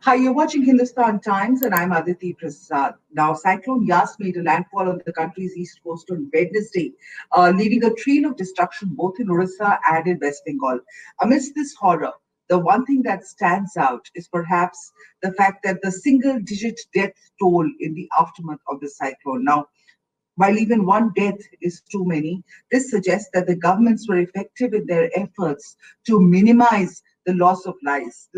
Hi, you're watching Hindustan Times, and I'm Aditi Prasad. Now, Cyclone Yaas made a landfall on the country's east coast on Wednesday, leaving a trail of destruction both in Odisha and in West Bengal. Amidst this horror, the one thing that stands out is perhaps the fact that the single digit death toll in the aftermath of the cyclone. Now, while even one death is too many, this suggests that the governments were effective in their efforts to minimize the loss of lives.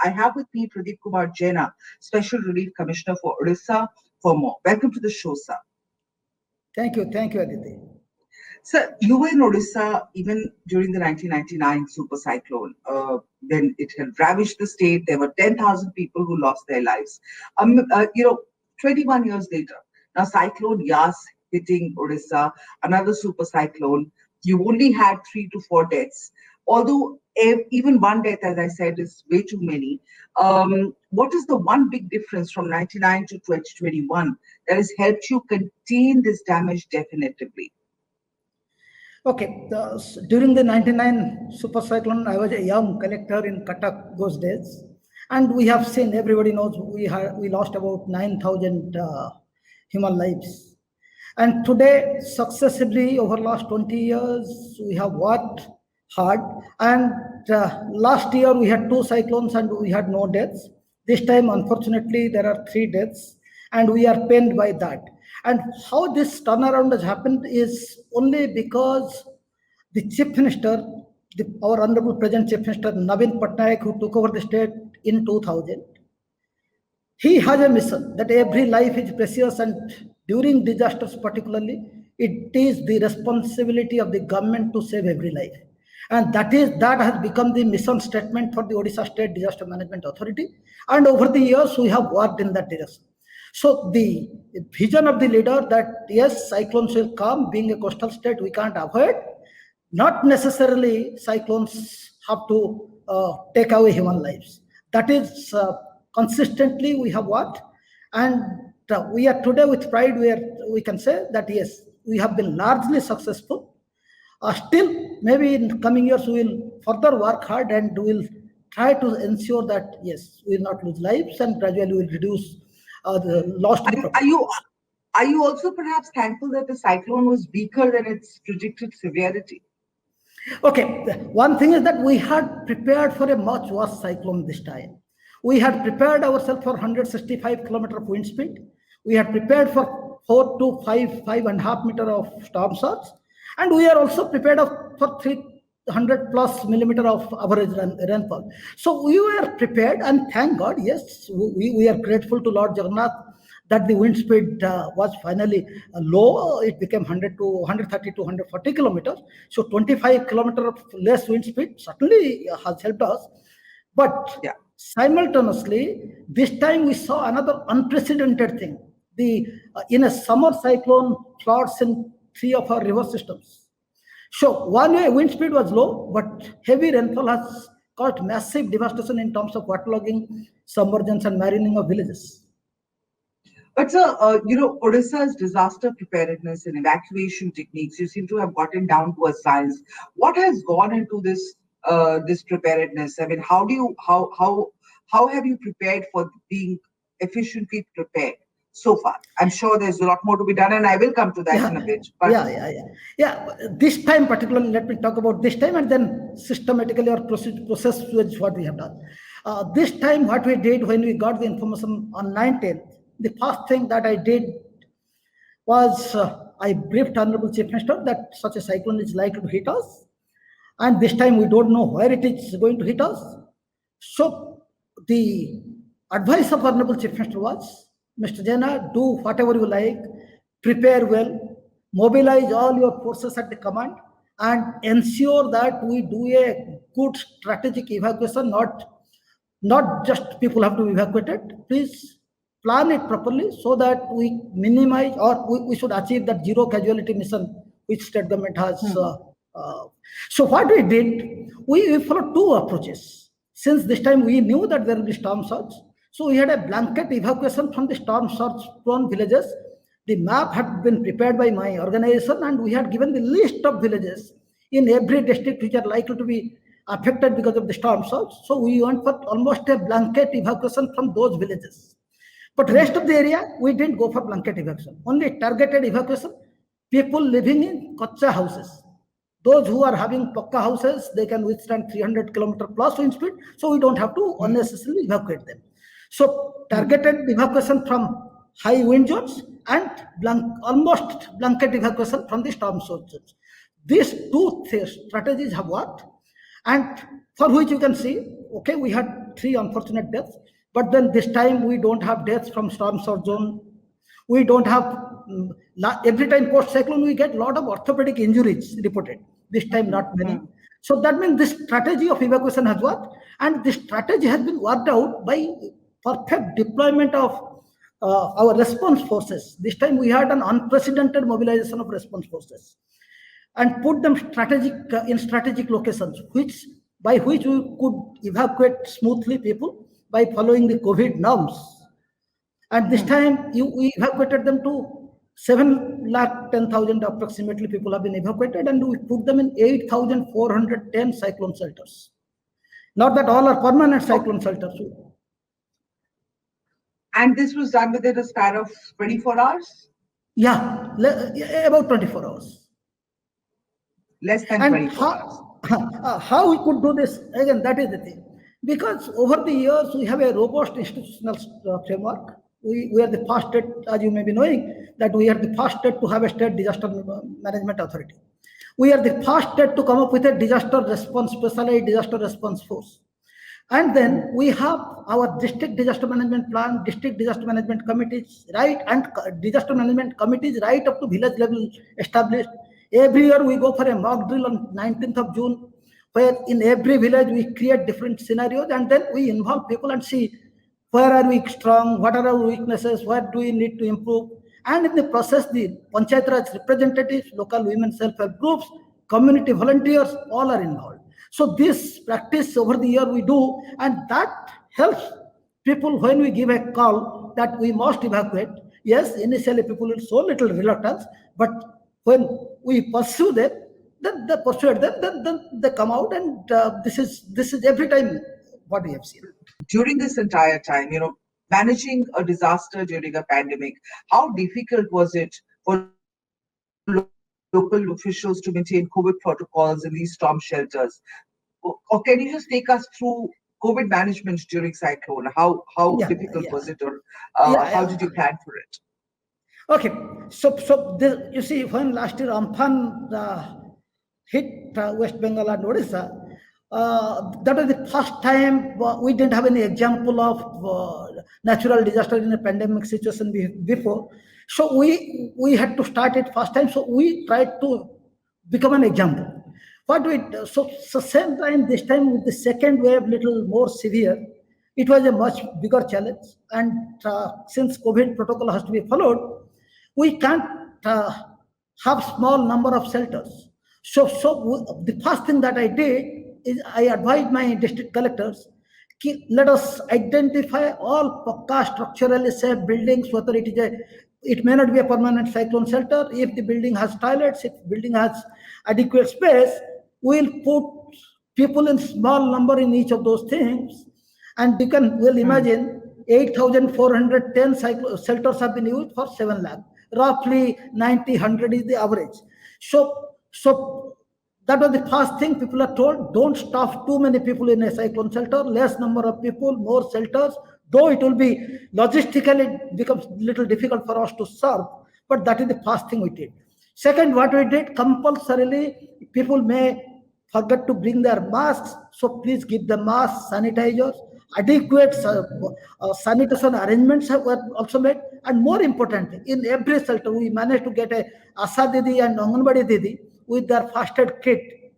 I have with me Pradeep Kumar Jena, Special Relief Commissioner for Odisha, for more. Welcome to the show, sir. Thank you, Aditi. Sir, you were in Odisha even during the 1999 super cyclone. When it had ravaged the state, there were 10,000 people who lost their lives. Um, uh, you know, 21 years later, now Cyclone Yaas hitting Odisha, another super cyclone. You only had 3 to 4 deaths. Although even one death, as I said, is way too many. What is the one big difference from 99 to 2021 that has helped you contain this damage definitively? Okay, during the 99 super cyclone, I was a young collector in Cuttack those days. And we have seen, everybody knows, we lost about 9,000 human lives. And today, successively, over last 20 years, we have worked hard. And last year, we had two cyclones and we had no deaths. This time, unfortunately, there are three deaths, and we are pained by that. And how this turnaround has happened is only because the Chief Minister, our Honorable Present Chief Minister Navin Patnaik, who took over the state in 2000, he has a mission that every life is precious, and during disasters particularly, it is the responsibility of the government to save every life. And that has become the mission statement for the Odisha State Disaster Management Authority. And over the years, we have worked in that direction. So the vision of the leader that yes, cyclones will come, being a coastal state, we can't avoid. Not necessarily cyclones have to take away human lives. That is consistently we have worked, and we are today with pride. We can say that yes, we have been largely successful. Still, maybe in coming years we will further work hard and we will try to ensure that yes, we will not lose lives and gradually we will reduce the loss to the Are, are property. you are you also perhaps thankful that the cyclone was weaker than its predicted severity? Okay, one thing is that we had prepared for a much worse cyclone this time. We had prepared ourselves for 165 kilometer of wind speed. We had prepared for 4 to 5.5 meter of storm surge, and we are also prepared for 300 plus millimeter of average rainfall. So we were prepared, and thank God, yes, we are grateful to Lord Jagannath that the wind speed was finally low. It became 100 to 130 to 140 kilometers. So 25 kilometer of less wind speed certainly has helped us. But Yeah. simultaneously, this time we saw another unprecedented thing. The In a summer cyclone, floods in three of our river systems. So one way wind speed was low, but heavy rainfall has caused massive devastation in terms of waterlogging, submergence, and marining of villages. But sir, Odisha's disaster preparedness and evacuation techniques, you seem to have gotten down to a science. What has gone into this preparedness? I mean, how have you prepared for being efficiently prepared so far? I'm sure there's a lot more to be done, and I will come to that Yeah, in a bit. But yeah. This time, particularly, let me talk about this time and then systematically or process with what we have done. This time, what we did when we got the information on 19th, the first thing that I did was I briefed Honorable Chief Minister that such a cyclone is likely to hit us, and this time we don't know where it is going to hit us. So the advice of Honorable Chief Minister was, Mr. Jena, do whatever you like, prepare well, mobilize all your forces at the command, and ensure that we do a good strategic evacuation, not just people have to be evacuated. Please plan it properly so that we minimize or we should achieve that zero casualty mission which state government has. Uh, so what we did, we followed two approaches. Since this time we knew that there will be storm surge, so we had a blanket evacuation from the storm surge prone villages. The map had been prepared by my organization, and we had given the list of villages in every district which are likely to be affected because of the storm surge. So we went for almost a blanket evacuation from those villages. But rest of the area, we didn't go for blanket evacuation. Only targeted evacuation. People living in kacha houses. Those who are having pakka houses, they can withstand 300 kilometer plus wind speed. So we don't have to unnecessarily evacuate them. So targeted evacuation from high wind zones and almost blanket evacuation from the storm zones. These two strategies have worked, and for which you can see, okay, we had 3 unfortunate deaths, but then this time we don't have deaths from storm surge zone. We don't have every time post cyclone we get a lot of orthopedic injuries reported. This time not many. So that means this strategy of evacuation has worked, and this strategy has been worked out by perfect deployment of our response forces. This time we had an unprecedented mobilization of response forces and put them in strategic locations, which by which we could evacuate smoothly people by following the COVID norms. And this time we evacuated them to 7,10,000 approximately people have been evacuated, and we put them in 8,410 cyclone shelters. Not that all are permanent cyclone shelters. And this was done within a span of 24 hours? Yeah, about 24 hours. Less than And 24 hours. how we could do this? Again, that is the thing. Because over the years, we have a robust institutional framework. We are the first state, as you may be knowing, that we are the first state to have a state disaster management authority. We are the first state to come up with a specialized disaster response force. And then we have our district disaster management plan, district disaster management committees, right, and disaster management committees right up to village level established. Every year we go for a mock drill on 19th of June, where in every village we create different scenarios, and then we involve people and see where are we strong, what are our weaknesses, what do we need to improve. And in the process, the Panchayat Raj representatives, local women self-help groups, community volunteers, all are involved. So this practice over the year we do, and that helps people when we give a call that we must evacuate. Yes, initially people will show little reluctance, but when we pursue them, then they persuade them, then they come out, and this is every time what we have seen. During this entire time, managing a disaster during a pandemic, how difficult was it for local officials to maintain COVID protocols in these storm shelters? Or can you just take us through COVID management during cyclone? How difficult was it, Yeah, or yeah, how did you yeah. plan for it? Okay, so you see, when last year Amphan hit West Bengal and Odisha, that was the first time we didn't have any example of natural disaster in a pandemic situation before. So we had to start it first time. So we tried to become an example. What we so same time this time with the second wave little more severe, it was a much bigger challenge. And since COVID protocol has to be followed, we can't have small number of shelters. The first thing that I did is I advised my district collectors, let us identify all pakka structurally safe buildings, whether it may not be a permanent cyclone shelter. If the building has toilets, if the building has adequate space, we'll put people in small number in each of those things. And you can well imagine 8,410 shelters have been used for 7 lakh. Roughly 90-100 is the average. So that was the first thing people are told, don't stuff too many people in a cyclone shelter, less number of people, more shelters, though it will be logistically becomes little difficult for us to serve, but that is the first thing we did. Second, what we did, compulsorily, people may forget to bring their masks, so please give them masks, sanitizers, adequate sanitation arrangements were also made, and more importantly, in every shelter, we managed to get a Asa Didi and Anganwadi Didi with their first aid kit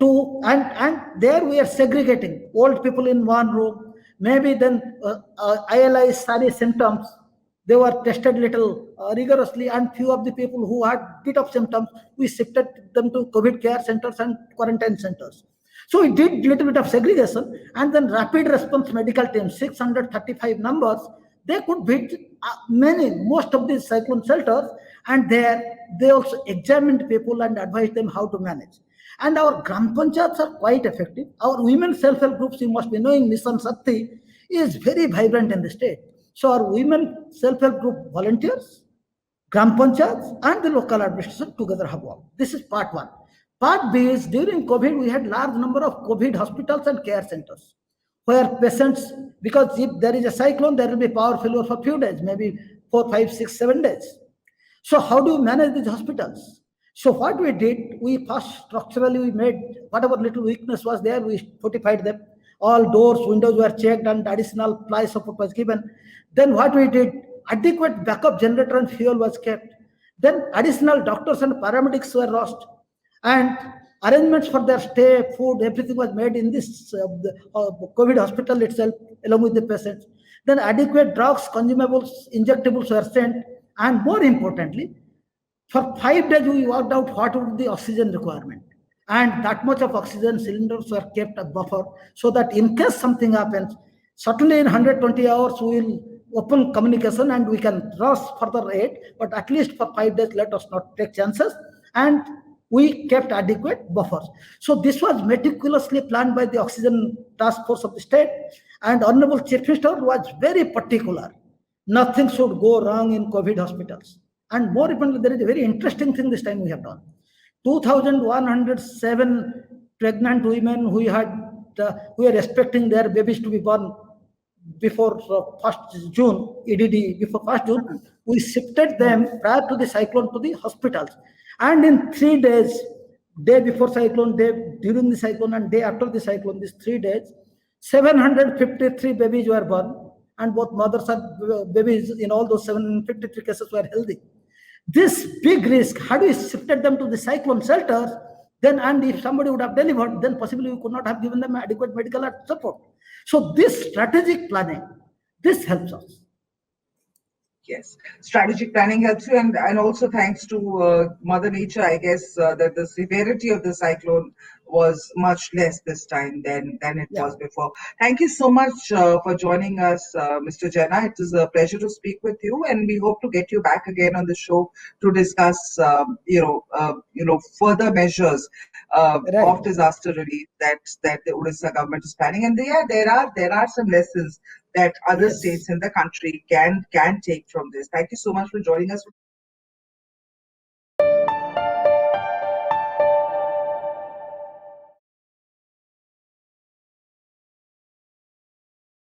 and there we are segregating old people in one room, maybe then ILI SARI symptoms, they were tested little rigorously, and few of the people who had bit of symptoms, we shifted them to COVID care centers and quarantine centers. So we did little bit of segregation, and then rapid response medical team, 635 numbers, they could visit most of these cyclone shelters, and there they also examined people and advised them how to manage. And our gram panchayats are quite effective. Our women self-help groups, you must be knowing, Mission Shakti is very vibrant in the state. So our women self-help group volunteers, gram panchayats and the local administration together have worked. This is part one. Part B is during COVID, we had large number of COVID hospitals and care centers where patients, because if there is a cyclone, there will be power failure for few days, maybe 4, 5, 6, 7 days. So how do we manage these hospitals? So what we did, we first structurally we made whatever little weakness was there, we fortified them. All doors, windows were checked and additional ply support was given. Then what we did, adequate backup generator and fuel was kept. Then additional doctors and paramedics were lost. And arrangements for their stay, food, everything was made in this COVID hospital itself, along with the patients. Then adequate drugs, consumables, injectables were sent, and more importantly, for 5 days we worked out what would be the oxygen requirement. And that much of oxygen cylinders were kept a buffer so that in case something happens, certainly in 120 hours we will open communication and we can rush further aid, but at least for 5 days let us not take chances. And we kept adequate buffers. So this was meticulously planned by the oxygen task force of the state, and Honorable Chief Minister was very particular. Nothing should go wrong in COVID hospitals. And more importantly, there is a very interesting thing this time we have done. 2,107 pregnant women who are expecting their babies to be born before 1st June, EDD, before 1st June, we shifted them prior to the cyclone to the hospitals. And in 3 days, day before cyclone, day during the cyclone, and day after the cyclone, these 3 days, 753 babies were born, and both mothers and babies in all those 753 cases were healthy. This big risk, had we shifted them to the cyclone shelters, then and if somebody would have delivered, then possibly we could not have given them adequate medical support. So this strategic planning, this helps us. Yes, strategic planning helps you, and also thanks to Mother Nature, I guess that the severity of the cyclone was much less this time than it Yeah. was before. Thank you so much for joining us, Mr. Jena. It is a pleasure to speak with you, and we hope to get you back again on the show to discuss, further measures of Right. disaster relief that the Odisha government is planning. And yeah, there are some lessons that other Yes. states in the country can take from this. Thank you so much for joining us.